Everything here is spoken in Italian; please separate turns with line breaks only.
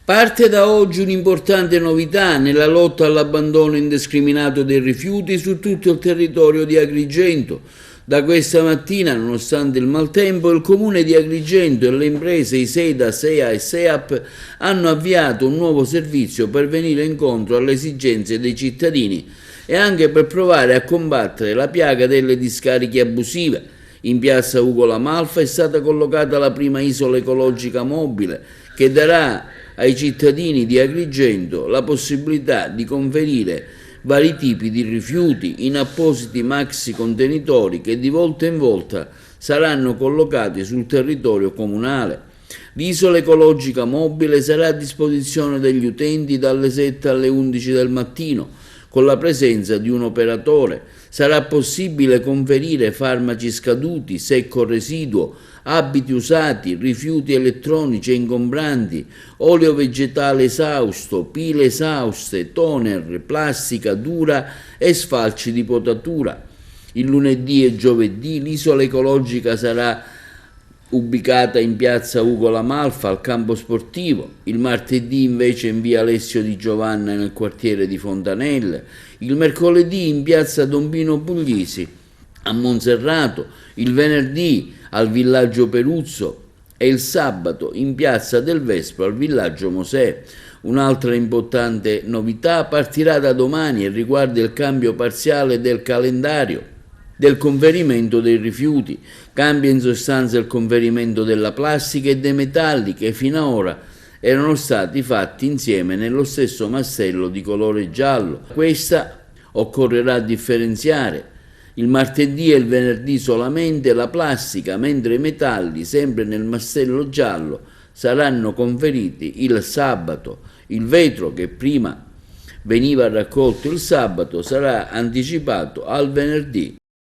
Parte da oggi un'importante novità nella lotta all'abbandono indiscriminato dei rifiuti su tutto il territorio di Agrigento. Da questa mattina, nonostante il maltempo, il comune di Agrigento e le imprese Iseda, SEA e SEAP hanno avviato un nuovo servizio per venire incontro alle esigenze dei cittadini e anche per provare a combattere la piaga delle discariche abusive. In piazza Ugo La Malfa è stata collocata la prima isola ecologica mobile che darà ai cittadini di Agrigento la possibilità di conferire vari tipi di rifiuti in appositi maxi contenitori che di volta in volta saranno collocati sul territorio comunale. L'isola ecologica mobile sarà a disposizione degli utenti dalle 7 alle 11 del mattino. Con la presenza di un operatore sarà possibile conferire farmaci scaduti, secco residuo, abiti usati, rifiuti elettronici e ingombranti, olio vegetale esausto, pile esauste, toner, plastica dura e sfalci di potatura. Il lunedì e giovedì l'isola ecologica sarà ubicata in piazza Ugo La Malfa al campo sportivo, il martedì invece in via Alessio di Giovanna nel quartiere di Fontanelle, il mercoledì in piazza Don Pino Puglisi a Monserrato, il venerdì al villaggio Peruzzo e il sabato in piazza del Vespo al villaggio Mosè. Un'altra importante novità partirà da domani e riguarda il cambio parziale del calendario del conferimento dei rifiuti. Cambia in sostanza il conferimento della plastica e dei metalli che fino ad ora erano stati fatti insieme nello stesso massello di colore giallo. Questa occorrerà differenziare. Il martedì e il venerdì solamente la plastica, mentre i metalli, sempre nel massello giallo, saranno conferiti il sabato. Il vetro, che prima veniva raccolto il sabato, sarà anticipato al venerdì.